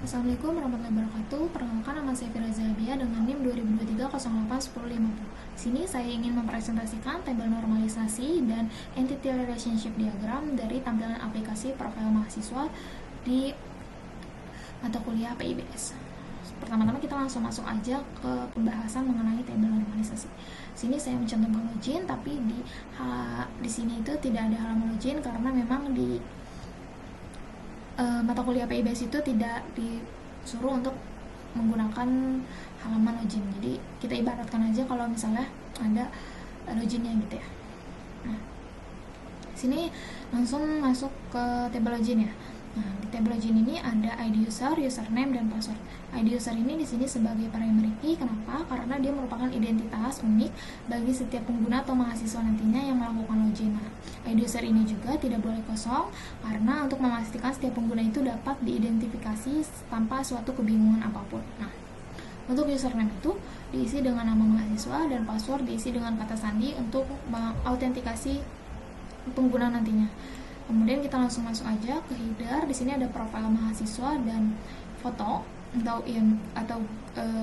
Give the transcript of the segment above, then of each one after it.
Assalamualaikum warahmatullahi wabarakatuh. Perkenalkan, nama saya Fira Zabia dengan NIM 2023-08-1050. Di sini saya ingin mempresentasikan tabel normalisasi dan entity relationship diagram dari tampilan aplikasi profil mahasiswa di mata kuliah PIBS. Pertama-tama kita langsung masuk aja ke pembahasan mengenai tabel normalisasi. Sini saya mencantumkan login, tapi di sini itu tidak ada halaman login karena memang di mata kuliah PIBS itu tidak disuruh untuk menggunakan halaman login. Jadi kita ibaratkan aja kalau misalnya ada loginnya gitu ya. Nah, sini langsung masuk ke table login ya. Nah, di table login ini ada ID user, username, dan password. ID user ini di sini sebagai primary key. Kenapa? Karena dia merupakan identitas unik bagi setiap pengguna atau mahasiswa nantinya yang melakukan login. Nah, ID user ini juga tidak boleh kosong karena untuk memastikan setiap pengguna itu dapat diidentifikasi tanpa suatu kebingungan apapun. Nah, untuk username itu diisi dengan nama mahasiswa dan password diisi dengan kata sandi untuk mengautentikasi pengguna nantinya. Kemudian kita langsung masuk aja ke header. Di sini ada profil mahasiswa dan foto atau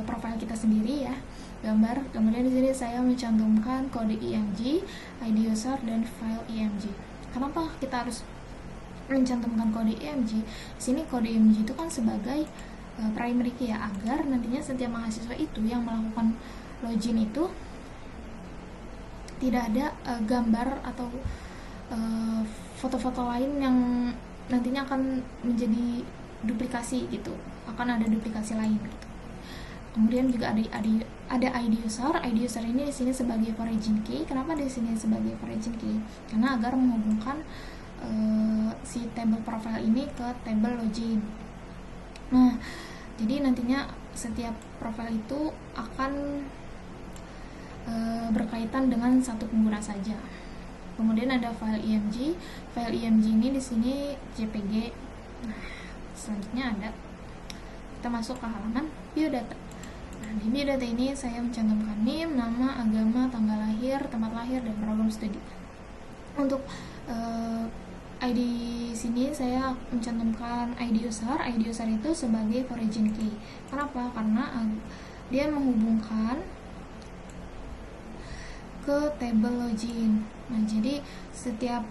profil kita sendiri ya, gambar. Kemudian di sini saya mencantumkan kode IMG, ID user, dan file IMG. Kenapa kita harus mencantumkan kode IMG? Di sini kode IMG itu kan sebagai primary key ya, agar nantinya setiap mahasiswa itu yang melakukan login itu tidak ada gambar atau foto-foto lain yang nantinya akan menjadi duplikasi gitu, akan ada duplikasi lain gitu. Kemudian juga ada ID user. ID user ini di sini sebagai origin key. Kenapa di sini sebagai origin key? Karena agar menghubungkan si table profile ini ke table login. Nah, jadi nantinya setiap profile itu akan berkaitan dengan satu pengguna saja. Kemudian ada file IMG. File IMG ini di sini JPG. Nah, selanjutnya kita masuk ke halaman biodata. Nah, di biodata ini saya mencantumkan NIM, nama, agama, tanggal lahir, tempat lahir, dan program studi. Untuk ID sini saya mencantumkan ID user. ID user itu sebagai origin key. Kenapa? Karena dia menghubungkan ke table login. Nah, jadi setiap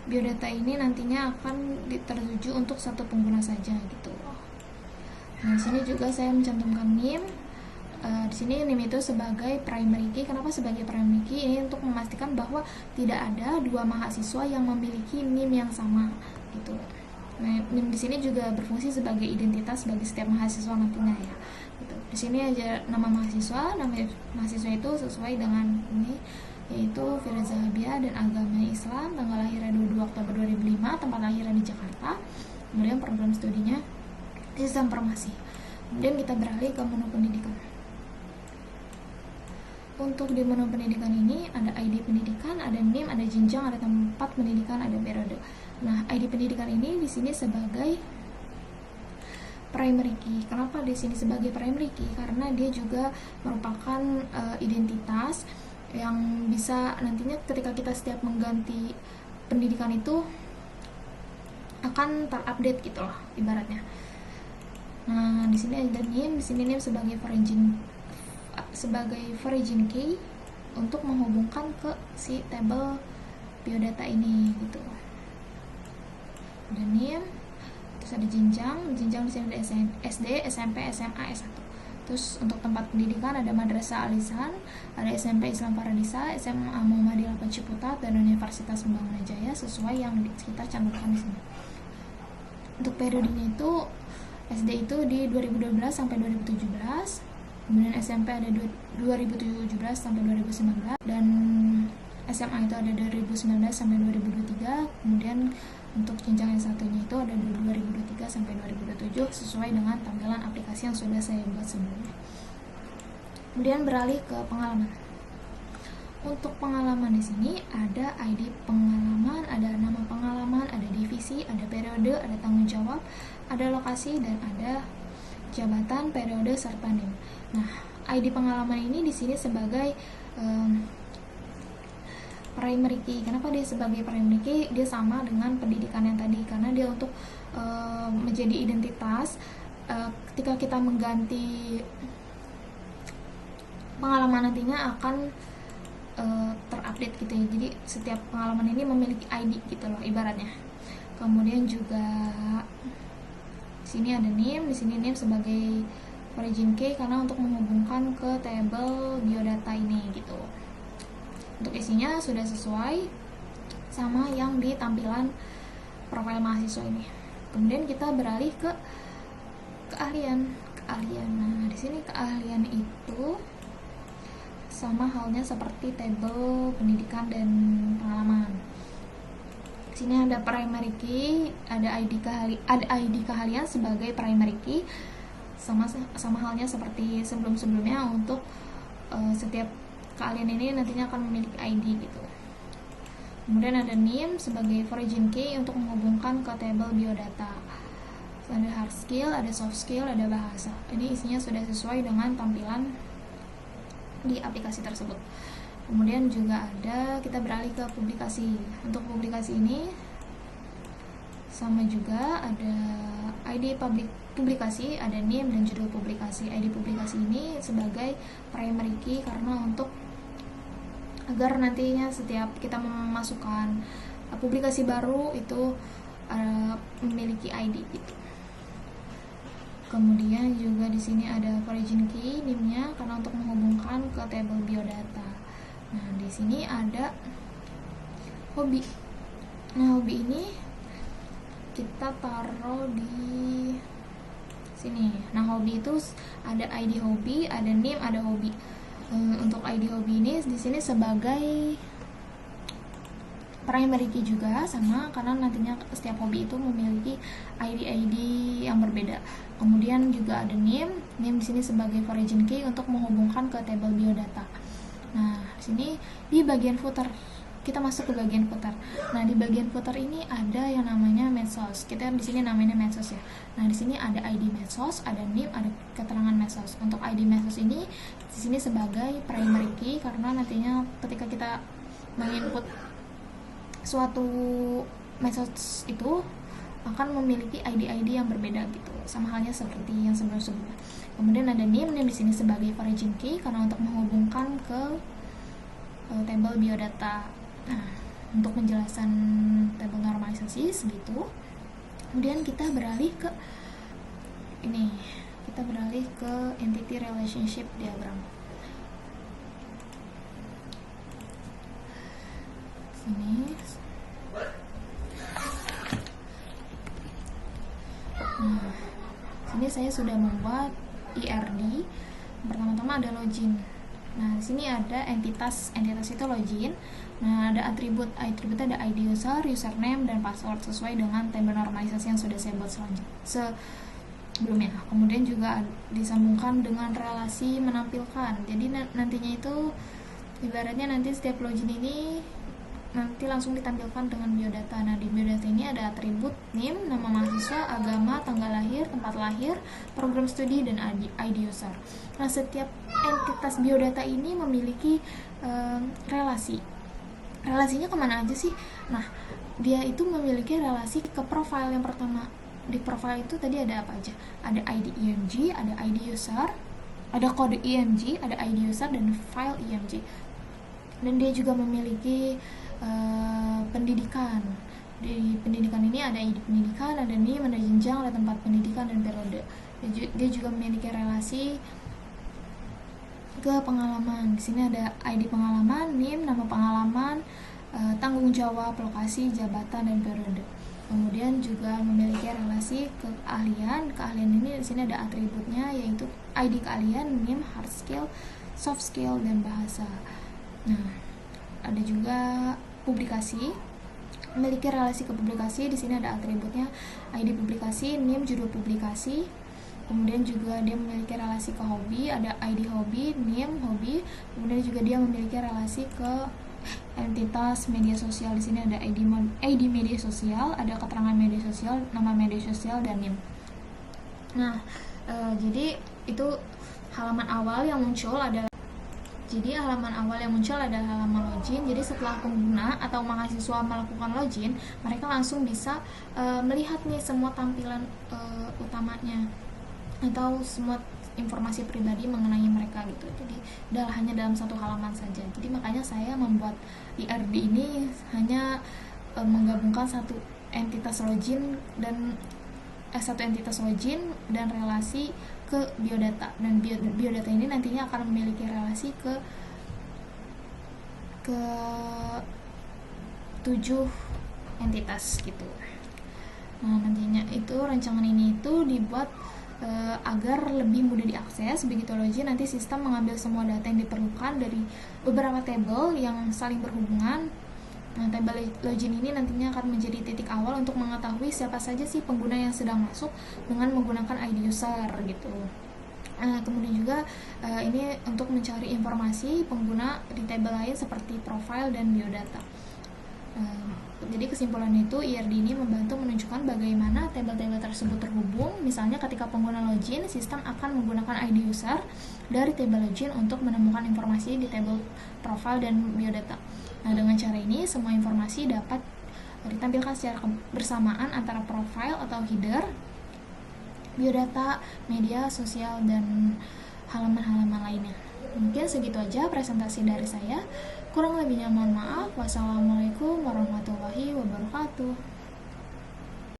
biodata ini nantinya akan tertuju untuk satu pengguna saja gitu. Nah, di sini juga saya mencantumkan NIM. Di sini NIM itu sebagai primary key. Kenapa sebagai primary key? Ini untuk memastikan bahwa tidak ada dua mahasiswa yang memiliki NIM yang sama gitu. Nah, NIM di sini juga berfungsi sebagai identitas bagi setiap mahasiswa nantinya ya. Gitu. Di sini aja nama mahasiswa itu sesuai dengan ini, yaitu Fira Zahabia, dan agama Islam, tanggal lahirnya 22 Oktober 2005, tempat lahirnya di Jakarta. Kemudian program studinya sistem informasi. Kemudian kita beralih ke menu pendidikan. Untuk di menu pendidikan ini ada ID pendidikan, ada NIM, ada jenjang, ada tempat pendidikan, ada periode. Nah, ID pendidikan ini di sini sebagai primary key. Kenapa di sini sebagai primary key? Karena dia juga merupakan identitas yang bisa nantinya ketika kita setiap mengganti pendidikan itu akan terupdate gitu loh ibaratnya. Nah, di sini ada NIM, di sini NIM sebagai origin key untuk menghubungkan ke si table biodata ini gitu. Ada NIM, terus ada jenjang di sini ada SD, SMP, SMA, S1. Terus untuk tempat pendidikan ada Madrasah Al-Ihsan, ada SMP Islam Paradisa, SMA Muhammadiyah Ciputat, dan Universitas Pembangunan Jaya sesuai yang kita cantumkan di sini. Untuk periodenya itu SD itu di 2012 sampai 2017, kemudian SMP ada 2017 sampai 2019, dan SMA itu ada 2019 sampai 2023, kemudian untuk jenjang yang satunya itu ada 2023 sampai 2027 sesuai dengan tampilan aplikasi yang sudah saya buat sebelumnya. Kemudian beralih ke pengalaman. Untuk pengalaman di sini ada ID pengalaman, ada nama pengalaman, ada divisi, ada periode, ada tanggung jawab, ada lokasi, dan ada jabatan, periode, serta NIM. Nah, ID pengalaman ini di sini sebagai primary key. Kenapa dia sebagai primary key? Dia sama dengan pendidikan yang tadi, karena dia untuk menjadi identitas. Ketika kita mengganti pengalaman, nantinya akan terupdate gitu ya. Jadi setiap pengalaman ini memiliki ID gitu loh ibaratnya. Kemudian juga sini ada name, di sini name sebagai origin key karena untuk menghubungkan ke table biodata ini gitu. Untuk isinya sudah sesuai sama yang di tampilan profil mahasiswa ini. Kemudian kita beralih ke keahlian. Nah, di sini keahlian itu sama halnya seperti tabel pendidikan dan pengalaman. Di sini ada primary key, ada ID keahlian sebagai primary key. Sama halnya seperti sebelumnya untuk setiap keahlian ini nantinya akan memiliki ID gitu. Kemudian ada name sebagai origin key untuk menghubungkan ke table biodata. Ada hard skill, ada soft skill, ada bahasa. Ini isinya sudah sesuai dengan tampilan di aplikasi tersebut. Kemudian juga ada, kita beralih ke publikasi. Untuk publikasi ini sama juga, ada ID publikasi, ada name dan judul publikasi. ID publikasi ini sebagai primary key karena untuk agar nantinya setiap kita memasukkan publikasi baru itu memiliki ID gitu. Kemudian juga di sini ada origin key name-nya karena untuk menghubungkan ke table biodata. Nah, di sini ada hobi. Nah, hobi ini kita taruh di sini. Nah, hobi itu ada ID hobi, ada name, ada hobi. Untuk ID hobi ini di sini sebagai primary key juga sama karena nantinya setiap hobi itu memiliki ID yang berbeda. Kemudian juga ada name di sini sebagai origin key untuk menghubungkan ke table biodata. Nah, di sini di bagian footer kita masuk ke bagian footer. Nah, di bagian footer ini ada yang namanya medsos. Kita di sini namanya medsos ya. Nah, di sini ada ID medsos, ada name, ada keterangan medsos. Untuk ID medsos ini di sini sebagai primary key karena nantinya ketika kita menginput suatu medsos itu akan memiliki ID yang berbeda gitu, sama halnya seperti yang sebelumnya. Kemudian ada name di sini sebagai origin key karena untuk menghubungkan ke table biodata. Nah, untuk penjelasan tabel normalisasi segitu. Kemudian kita beralih ke entity relationship diagram. Sini. Nah, sini saya sudah membuat IRD. Pertama-tama ada login. Nah, di sini ada entitas itu login. Nah, ada atribut ada ID user, username, dan password sesuai dengan tabel normalisasi yang sudah saya buat sebelumnya. Kemudian juga disambungkan dengan relasi menampilkan. Jadi nantinya itu ibaratnya nanti setiap login ini nanti langsung ditampilkan dengan biodata. Nah, di biodata ini ada atribut name, nama mahasiswa, agama, tanggal lahir, tempat lahir, program studi, dan ID user. Nah, setiap entitas biodata ini memiliki relasi. Relasinya kemana aja sih? Nah, dia itu memiliki relasi ke profile yang pertama. Di profile itu tadi ada apa aja? Ada ID IMG, ada ID user, ada kode IMG, ada ID user, dan file IMG. Dan dia juga memiliki pendidikan. Di pendidikan ini ada ID pendidikan, ada name, ada jenjang, ada tempat pendidikan, dan periode. Dia juga memiliki relasi ke pengalaman. Di sini ada ID pengalaman, name, nama pengalaman, tanggung jawab, lokasi, jabatan, dan periode. Kemudian juga memiliki relasi ke keahlian. Keahlian ini di sini ada atributnya, yaitu ID keahlian, name, hard skill, soft skill, dan bahasa. Nah, ada juga publikasi. Memiliki relasi ke publikasi. Di sini ada atributnya, ID publikasi, name, judul publikasi. Kemudian juga dia memiliki relasi ke hobi, ada ID hobi, name hobi. Kemudian juga dia memiliki relasi ke entitas media sosial. Di sini ada ID media sosial, ada keterangan media sosial, nama media sosial, dan name. Nah, jadi itu halaman awal yang muncul adalah Jadi halaman awal yang muncul adalah halaman login. Jadi setelah pengguna atau mahasiswa melakukan login, mereka langsung bisa melihat nih semua tampilan utamanya atau semua informasi pribadi mengenai mereka gitu. Jadi hanya dalam satu halaman saja. Jadi makanya saya membuat IRD ini hanya menggabungkan satu entitas login dan relasi ke biodata, dan biodata ini nantinya akan memiliki relasi ke 7 entitas gitu. Nah, nantinya itu rancangan ini itu dibuat agar lebih mudah diakses. Begitu login, nanti sistem mengambil semua data yang diperlukan dari beberapa tabel yang saling berhubungan. Nah, tabel login ini nantinya akan menjadi titik awal untuk mengetahui siapa saja sih pengguna yang sedang masuk dengan menggunakan ID user gitu. Kemudian juga ini untuk mencari informasi pengguna di tabel lain seperti profile dan biodata. Jadi kesimpulannya itu, IRD ini membantu menunjukkan bagaimana tabel-tabel tersebut terhubung. Misalnya ketika pengguna login, sistem akan menggunakan ID user dari tabel login untuk menemukan informasi di tabel profile dan biodata. Nah, dengan cara ini semua informasi dapat ditampilkan secara bersamaan antara profile atau header, biodata, media sosial, dan halaman-halaman lainnya. Mungkin segitu aja presentasi dari saya. Kurang lebihnya mohon maaf. Wassalamualaikum warahmatullahi wabarakatuh.